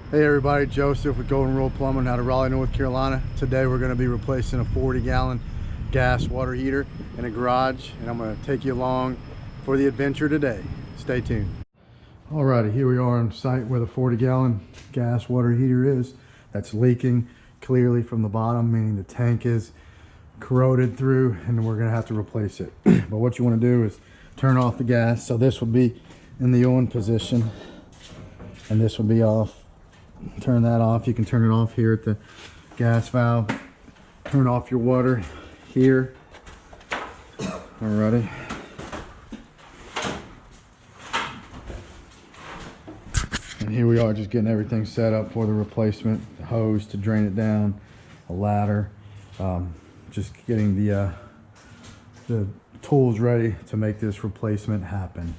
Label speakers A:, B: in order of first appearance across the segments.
A: Hey everybody, Joseph with Golden Rule Plumbing out of Raleigh, North Carolina. Today we're going to be replacing a 40-gallon gas water heater in a garage, and I'm going to take you along for the adventure today. Stay tuned. Alrighty, here we are on site where the 40-gallon gas water heater is. That's leaking clearly from the bottom, meaning the tank is corroded through and we're going to have to replace it. But what you want to do is turn off the gas. So this will be in the on position and this will be off. Turn that off. You can turn it off here at the gas valve. Turn off your water here. Alrighty. And here we are, just getting everything set up for the replacement. The hose to drain it down, a ladder, just getting the tools ready to make this replacement happen.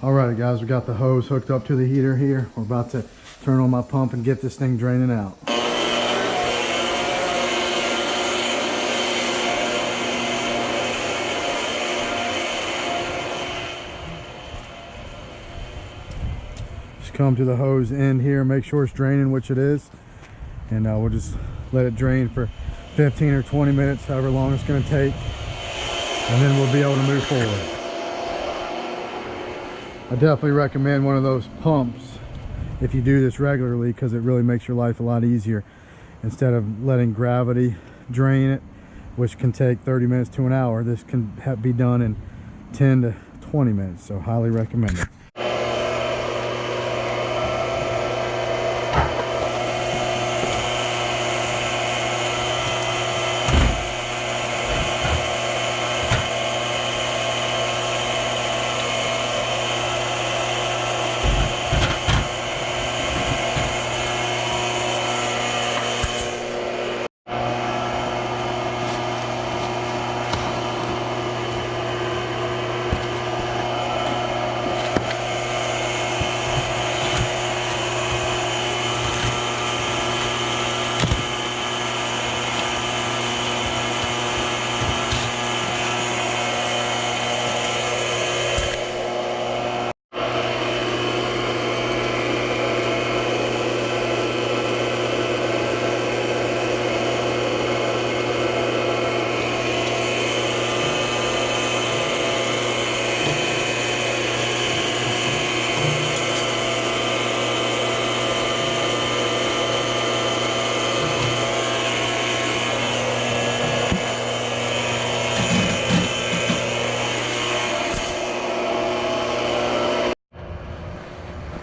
A: Alright guys, we got the hose hooked up to the heater here. We're about to turn on my pump and get this thing draining out. Just come to the hose end here, make sure it's draining, which it is, and we'll just let it drain for 15 or 20 minutes, however long it's going to take, and then we'll be able to move forward. I definitely recommend one of those pumps if you do this regularly, because it really makes your life a lot easier. Instead of letting gravity drain it, which can take 30 minutes to an hour, this can be done in 10 to 20 minutes, so highly recommend it.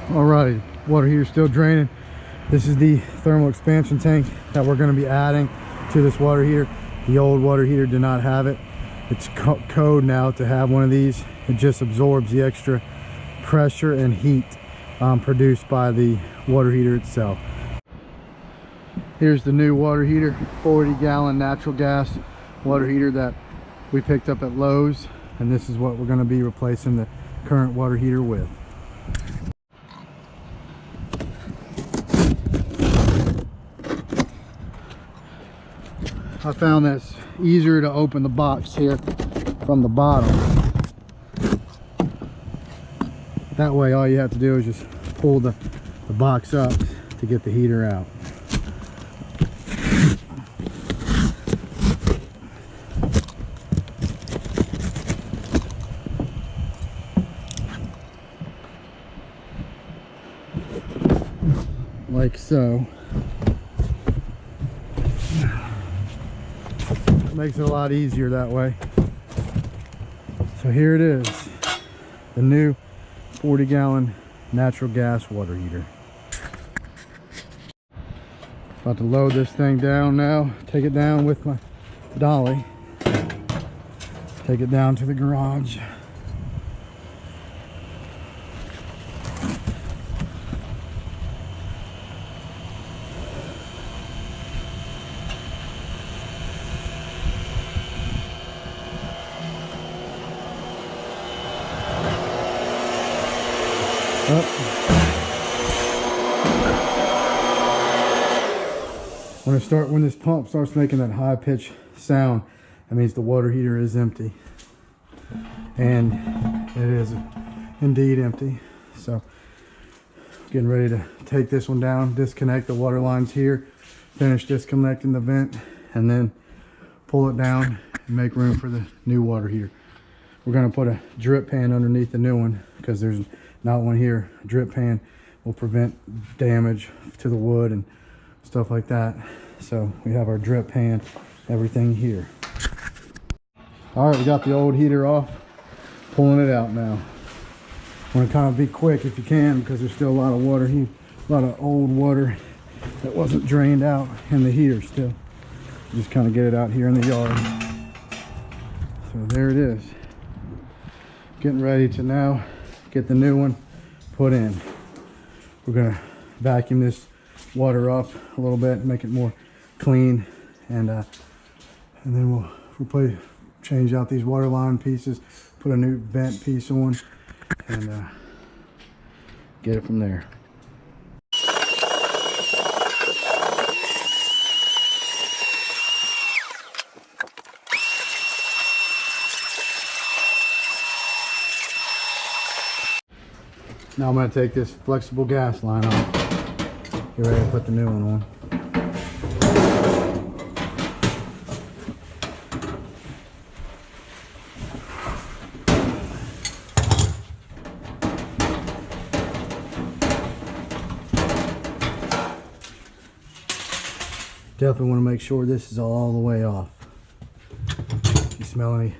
A: Alrighty, water heater still draining. This is the thermal expansion tank that we're going to be adding to this water heater. The old water heater did not have it. It's code now to have one of these. It just absorbs the extra pressure and heat produced by the water heater itself. Here's the new water heater, 40-gallon natural gas water heater that we picked up at Lowe's, and this is what we're going to be replacing the current water heater with. I found that it's easier to open the box here from the bottom. That way all you have to do is just pull the box up to get the heater out. Like so. Makes it a lot easier that way. So here it is, the new 40-gallon natural gas water heater. About to load this thing down now. Take it down with my dolly. Take it down to the garage. When this pump starts making that high pitched sound, that means the water heater is empty, and it is indeed empty. So Getting ready to take this one down, disconnect the water lines here, finish disconnecting the vent, and then pull it down and make room for the new water heater. We're going to put a drip pan underneath the new one because there's not one here. A drip pan will prevent damage to the wood and stuff like that. So we have our drip pan, everything here. All right, we got the old heater off, pulling it out now. Want to kind of be quick if you can because there's still a lot of water here, a lot of old water that wasn't drained out in the heater still. Just kind of get it out here in the yard. So there it is. Getting ready to now get the new one put in. We're gonna vacuum this water up a little bit, make it more clean, and then we'll change out these water line pieces, put a new vent piece on, and get it from there. Now I'm going to take this flexible gas line off. Get ready to put the new one on. Definitely want to make sure this is all the way off. If you smell any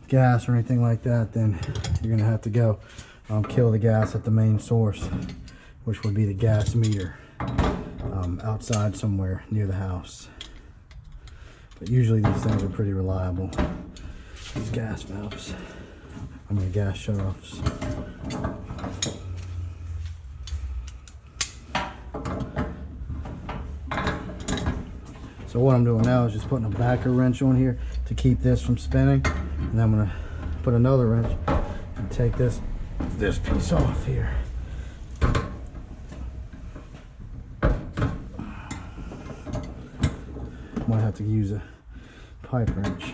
A: gas or anything like that, then you're going to have to go kill the gas at the main source, which would be the gas meter outside somewhere near the house. But usually these things are pretty reliable, these gas valves, I mean gas shutoffs. So what I'm doing now is just putting a backer wrench on here to keep this from spinning, and then I'm going to put another wrench and take this piece off here. Might have to use a pipe wrench.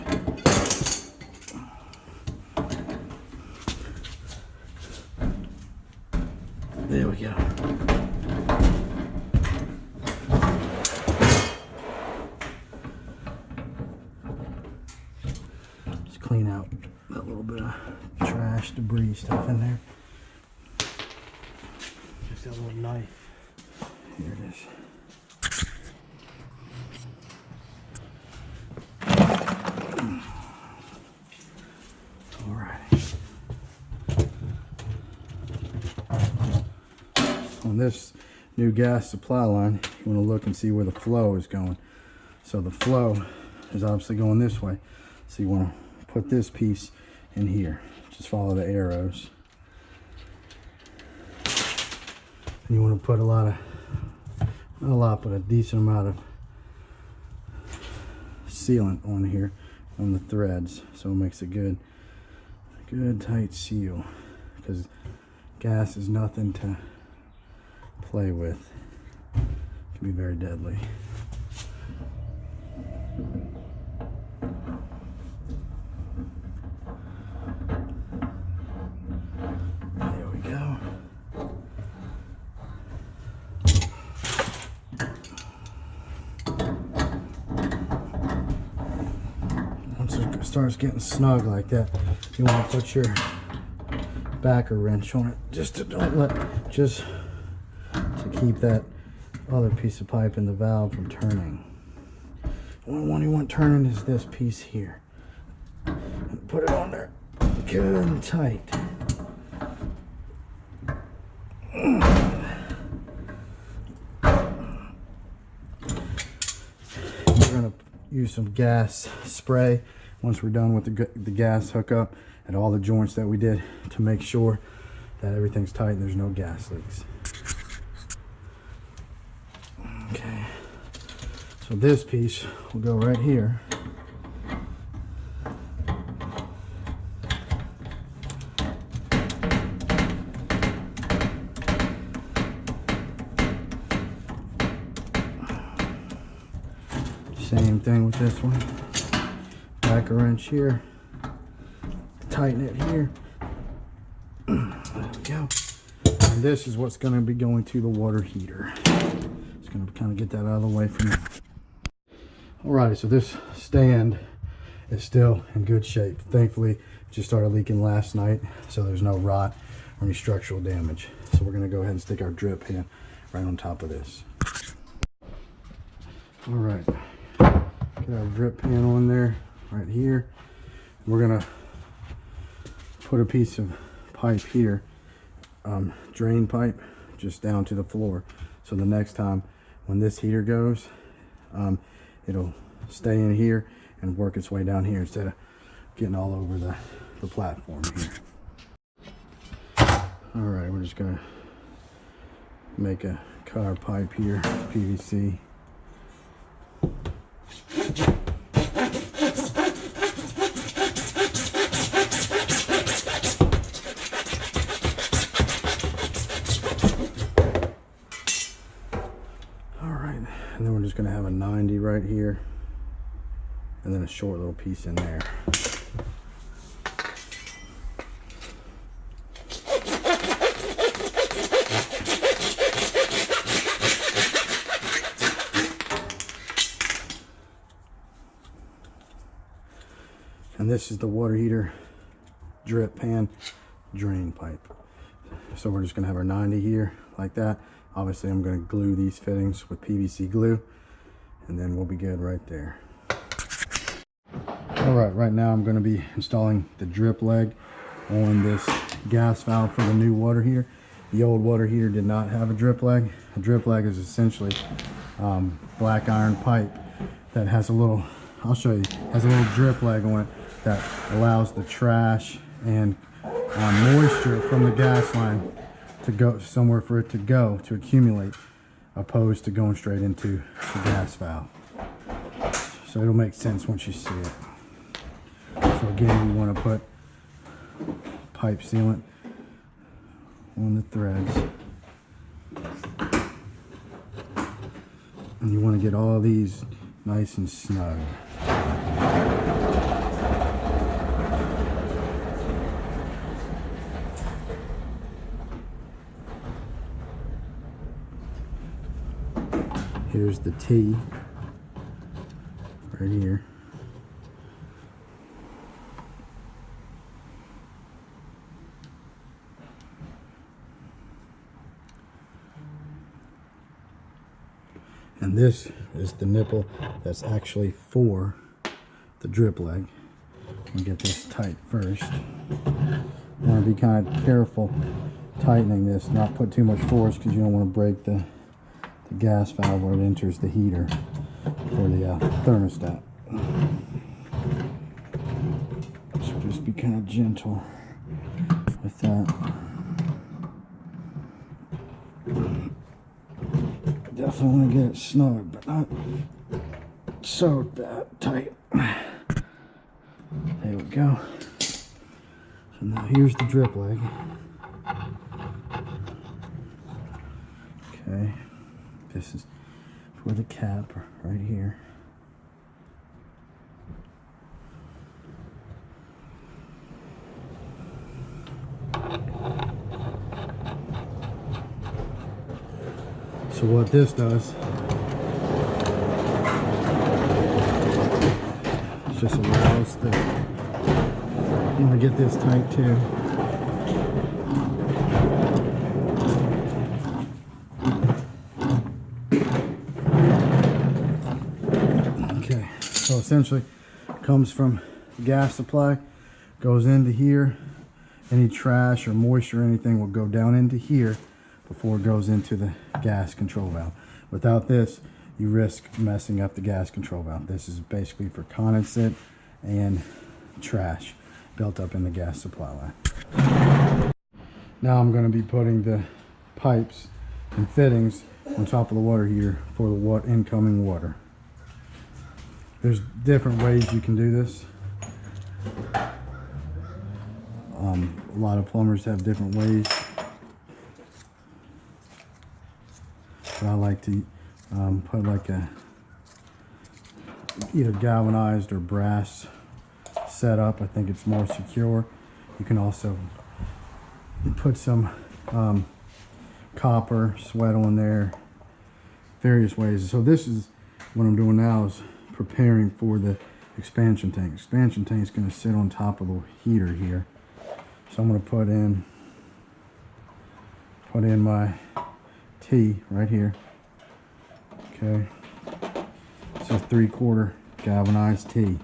A: There we go. Just clean out that little bit of trash, debris stuff in there. Just a little knife. Here it is. Alrighty. On this new gas supply line, you want to look and see where the flow is going. So the flow is obviously going this way. So you want to put this piece in here. Just follow the arrows. And you want to put not a lot, but a decent amount of sealant on here, on the threads, so it makes a good tight seal, because gas is nothing to play with. It can be very deadly. There we go. Once it starts getting snug like that, you want to put your backer wrench on it, just to keep that other piece of pipe in the valve from turning. The only one you want turning is this piece here. And put it on there good and tight. We're going to use some gas spray once we're done with the gas hookup and all the joints that we did, to make sure that everything's tight and there's no gas leaks. Okay, so this piece will go right here. Same thing with this one. Backer wrench here. Tighten it here. There we go. And And this is what's going to be going to the water heater. Just going to kind of get that out of the way for now. Alrighty, so this stand is still in good shape. Thankfully, it just started leaking last night, so there's no rot or any structural damage. So we're going to go ahead and stick our drip pan right on top of this. Alright, get our drip pan on there right here. We're going to put a piece of pipe here, drain pipe, just down to the floor. So the next time when this heater goes, it'll stay in here and work its way down here instead of getting all over the platform here. All right, we're just gonna cut our pipe here, PVC. And then we're just going to have a 90 right here, and then a short little piece in there. And this is the water heater drip pan drain pipe. So we're just going to have our 90 here like that. Obviously, I'm going to glue these fittings with PVC glue, and then we'll be good right there. All right, right now I'm going to be installing the drip leg on this gas valve for the new water heater. The old water heater did not have a drip leg. A drip leg is essentially black iron pipe that has a little, I'll show you, has a little drip leg on it that allows the trash and moisture from the gas line to go somewhere for it to go to accumulate, opposed to going straight into the gas valve. So it'll make sense once you see it. So again, you want to put pipe sealant on the threads, and you want to get all these nice and snug. Here's the T right here. And this is the nipple that's actually for the drip leg. I'll get this tight first. You want to be kind of careful tightening this, not put too much force, because you don't want to break the gas valve where it enters the heater for the thermostat. So just be kind of gentle with that. Definitely want to get it snug, but not so bad tight. There we go. So now here's the drip leg. Okay. This is for the cap right here. So what this does is just allows the, you want to get this tight too. Okay, so essentially it comes from the gas supply, goes into here. Any trash or moisture or anything will go down into here before it goes into the gas control valve. Without this, you risk messing up the gas control valve. This is basically for condensate and trash built up in the gas supply line. Now I'm going to be putting the pipes and fittings on top of the water heater for the incoming water. There's different ways you can do this. A lot of plumbers have different ways. But I like to put like a either galvanized or brass setup. I think it's more secure. You can also put some copper, sweat on there, various ways. So this is what I'm doing now, is preparing for the expansion tank. Expansion tank is going to sit on top of the heater here. So I'm going to put in my T right here. Okay, it's a 3/4 galvanized T.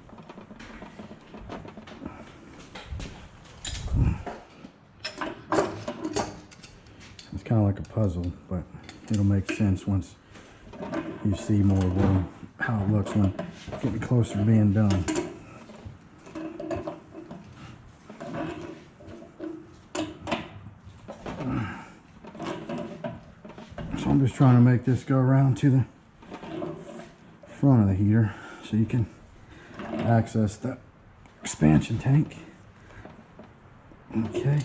A: It's kind of like a puzzle, but it'll make sense once you see more of how it looks when getting closer to being done. So I'm just trying to make this go around to the front of the heater so you can access the expansion tank. Okay.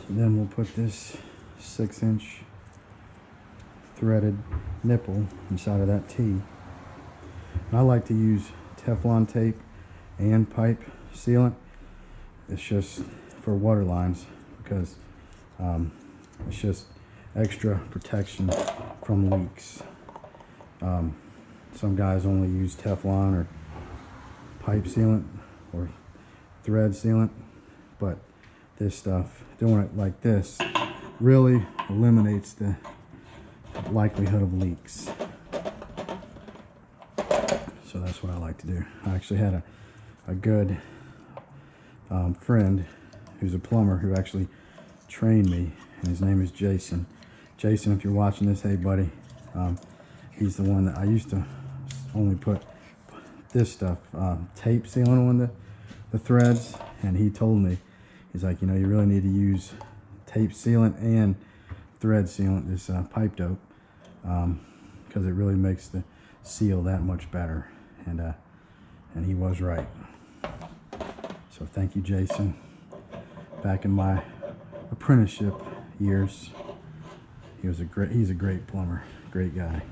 A: Then we'll put this 6-inch threaded nipple inside of that T. And I like to use Teflon tape and pipe sealant. It's just for water lines because it's just extra protection from leaks. Some guys only use Teflon or pipe sealant or thread sealant, but this stuff, doing it like this, really eliminates the likelihood of leaks. So that's what I like to do. I actually had a good friend who's a plumber who actually trained me, and his name is Jason. Jason, if you're watching this, hey buddy, he's the one that I used to only put this stuff, tape sealant on the threads, and he told me, he's like, you know, you really need to use tape sealant and thread sealant, this pipe dope, because it really makes the seal that much better. And he was right. So thank you, Jason. Back in my apprenticeship years, he's a great plumber, great guy.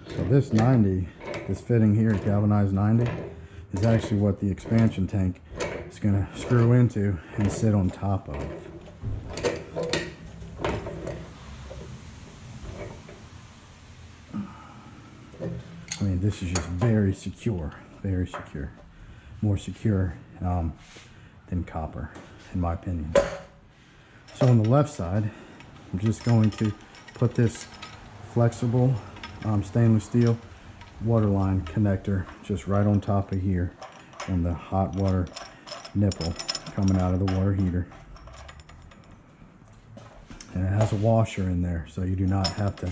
A: So this 90, this fitting here, galvanized 90, is actually what the expansion tank is going to screw into and sit on top of. I mean, this is just very secure, more secure than copper, in my opinion. So on the left side, I'm just going to put this flexible stainless steel water line connector just right on top of here on the hot water nipple coming out of the water heater. And it has a washer in there, so you do not have to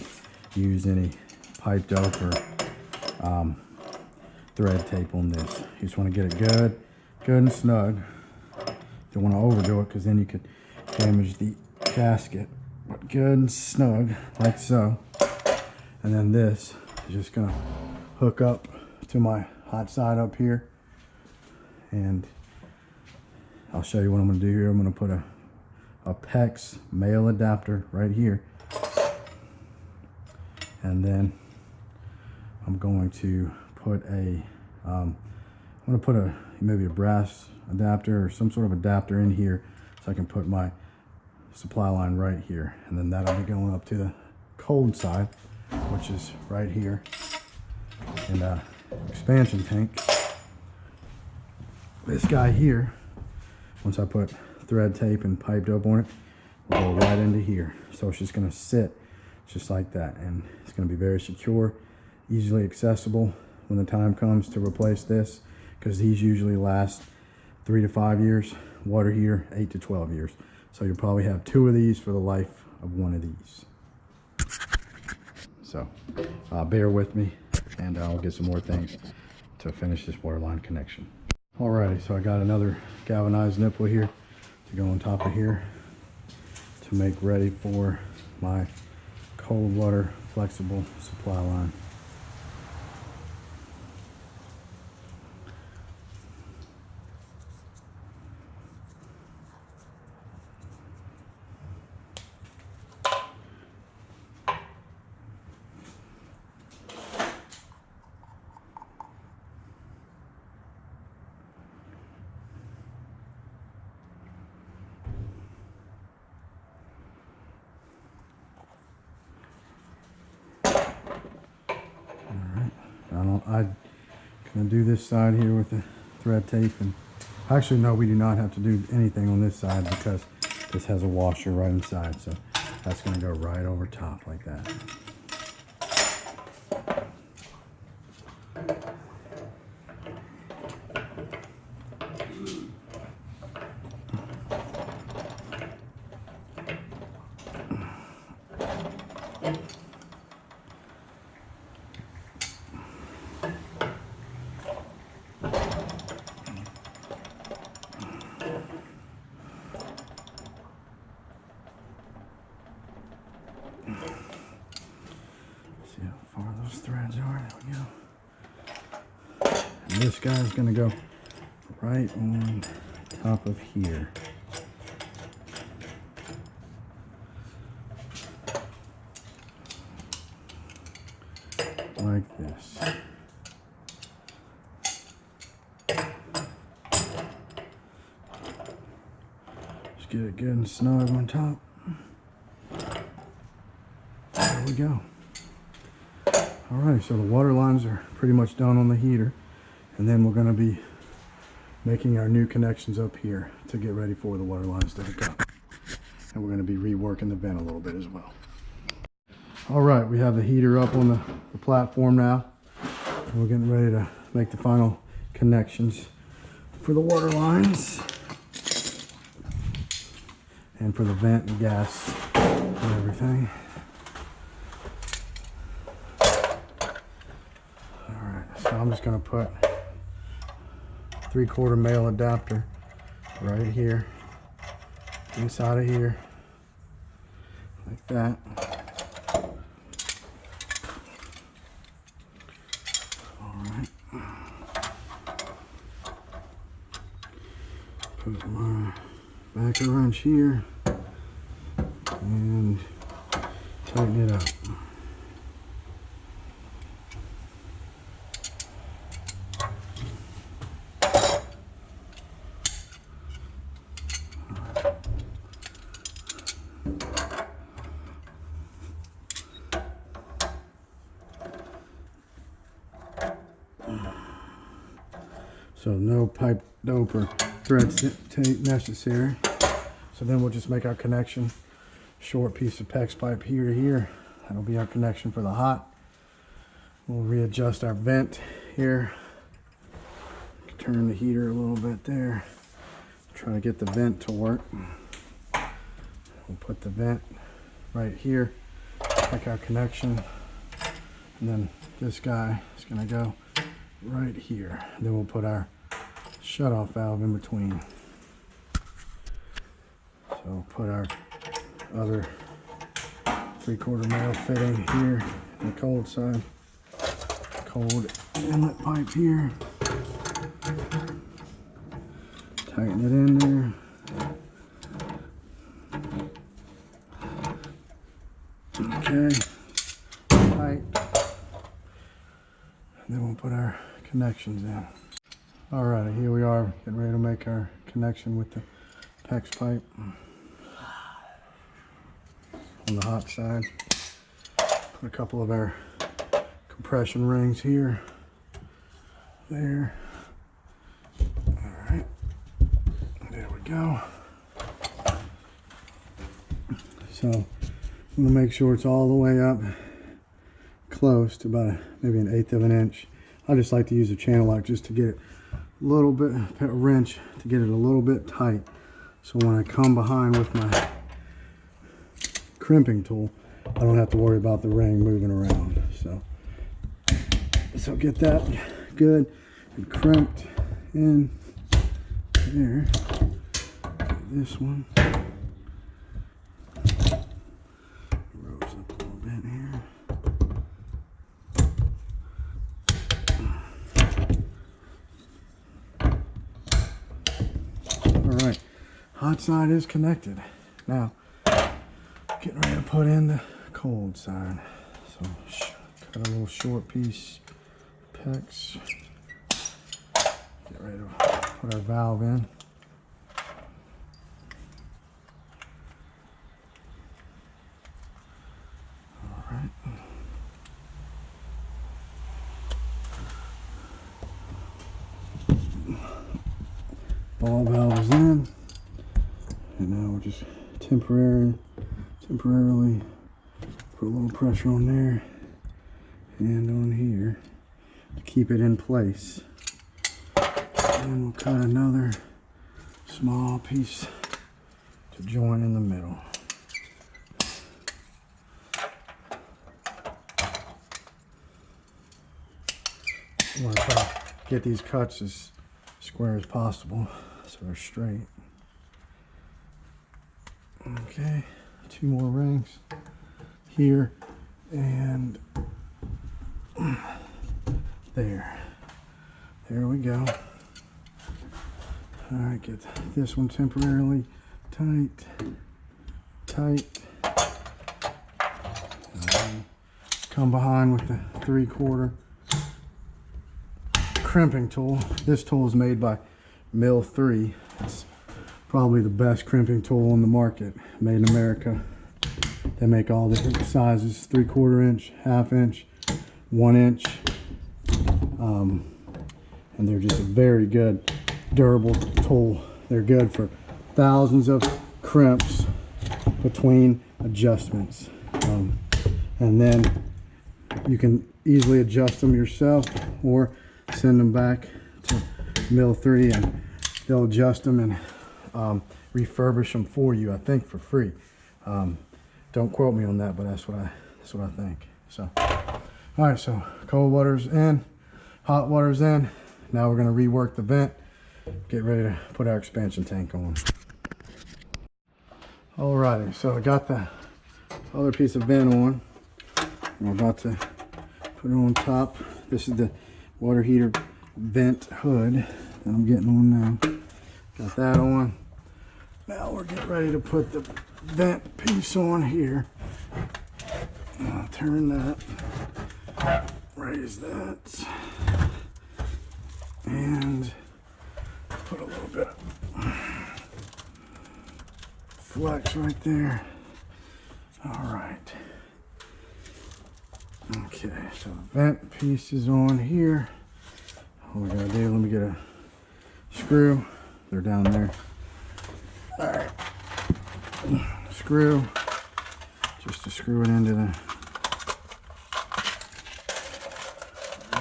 A: use any pipe dope or thread tape on this. You just want to get it good and snug. Don't want to overdo it because then you could damage the gasket, but good and snug like so. And then this is just gonna hook up to my hot side up here, and I'll show you what I'm gonna do here. I'm gonna put a PEX male adapter right here, and then I'm going to put maybe a brass adapter or some sort of adapter in here so I can put my supply line right here, and then that'll be going up to the cold side, which is right here in the expansion tank. This guy here, once I put thread tape and pipe dope on it, will go right into here. So it's just going to sit just like that, and it's going to be very secure, easily accessible when the time comes to replace this, because these usually last 3 to 5 years. Water heater 8 to 12 years. So you'll probably have 2 of these for the life of one of these. So bear with me, and I'll get some more things to finish this water line connection. Alrighty, so I got another galvanized nipple here to go on top of here to make ready for my cold water flexible supply line. Gonna do this side here with the thread tape, and actually no, we do not have to do anything on this side because this has a washer right inside, so that's gonna go right over top like that. See how far those threads are. There we go. And this guy's gonna go right on top of here. Like this. Just get it good and snug on top. There we go. Alright, so the water lines are pretty much done on the heater, and then we're going to be making our new connections up here to get ready for the water lines to hook up. And we're going to be reworking the vent a little bit as well. Alright, we have the heater up on the platform now. We're getting ready to make the final connections for the water lines and for the vent and gas and everything. Alright, so I'm just going to put 3/4 male adapter right here, inside of here, like that. Put my backer wrench here and tighten it up. So no pipe dope or thread tape necessary. So then we'll just make our connection. Short piece of PEX pipe here to here. That'll be our connection for the hot. We'll readjust our vent here. Turn the heater a little bit there. Try to get the vent to work. We'll put the vent right here. Make our connection. And then this guy is going to go right here. Then we'll put our shut-off valve in between. So we'll put our other 3/4 male fitting here on the cold side. Cold inlet pipe here. Tighten it in there. Okay. Tight. And then we'll put our connections in. Alright, here we are getting ready to make our connection with the PEX pipe on the hot side. Put a couple of our compression rings here, there. Alright, there we go. So I'm going to make sure it's all the way up close to about maybe 1/8 of an inch. I just like to use a channel lock just to get it a little bit, a wrench to get it a little bit tight. So when I come behind with my crimping tool, I don't have to worry about the ring moving around. So get that good and crimped in there. Get this one. Rose up a little bit here. Alright, hot side is connected. Now, getting ready to put in the cold side. So, cut a little short piece PEX. Get ready to put our valve in. Alright. Ball valve is in. And now we'll just temporarily put a little pressure on there and on here to keep it in place. And we'll cut another small piece to join in the middle. I want to try to get these cuts as square as possible so they're straight. Okay, 2 more rings here and there. There we go. All right, get this one temporarily tight. And then come behind with the 3/4 crimping tool. This tool is made by L.L.C. It's probably the best crimping tool on the market, made in America. They make all different sizes, 3/4 inch, 1/2 inch, 1 inch. And they're just a very good, durable tool. They're good for thousands of crimps between adjustments. And then you can easily adjust them yourself or send them back to L.L.C. and they'll adjust them and refurbish them for you, I think for free. Don't quote me on that, but that's what I think. So, all right, so cold water's in, hot water's in. Now we're gonna rework the vent, get ready to put our expansion tank on. Alrighty, so I got the other piece of vent on. I'm about to put it on top. This is the water heater vent hood that I'm getting on now. Got that on. Now we're getting ready to put the vent piece on here. I'll turn that, raise that, and put a little bit of flex right there. All right. Okay, so the vent piece is on here. All we gotta do, let me get a screw. They're down there. All right, screw, just to screw it into the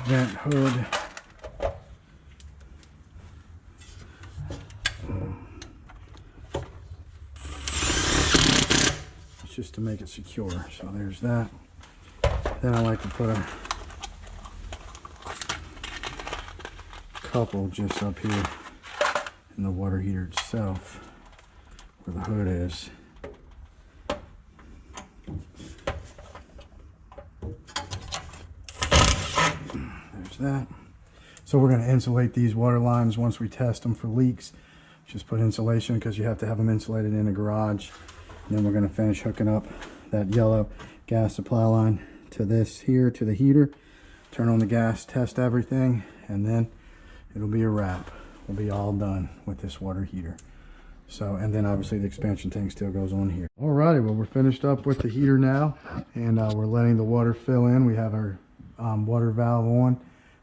A: vent hood. It's just to make it secure. So there's that. Then I like to put a couple just up here in the water heater itself where the hood is. There's that. So we're going to insulate these water lines once we test them for leaks. Just put insulation because you have to have them insulated in a garage. And then we're going to finish hooking up that yellow gas supply line to this here, to the heater. Turn on the gas, test everything, and then it'll be a wrap. We'll be all done with this water heater. So, and then obviously the expansion tank still goes on here. Alrighty, well, we're finished up with the heater now, and we're letting the water fill in. We have our water valve on.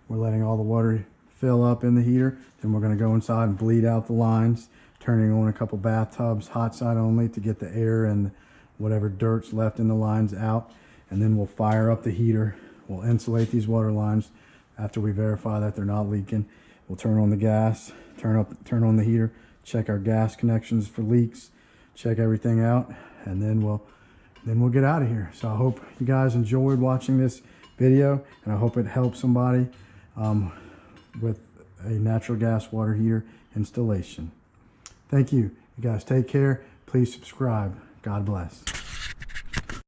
A: We're letting all the water fill up in the heater. Then we're gonna go inside and bleed out the lines, turning on a couple bathtubs, hot side only, to get the air and whatever dirt's left in the lines out. And then we'll fire up the heater. We'll insulate these water lines after we verify that they're not leaking. We'll turn on the gas, turn on the heater, check our gas connections for leaks, check everything out, and then we'll get out of here. So I hope you guys enjoyed watching this video, and I hope it helps somebody with a natural gas water heater installation. Thank you. You guys take care. Please subscribe. God bless.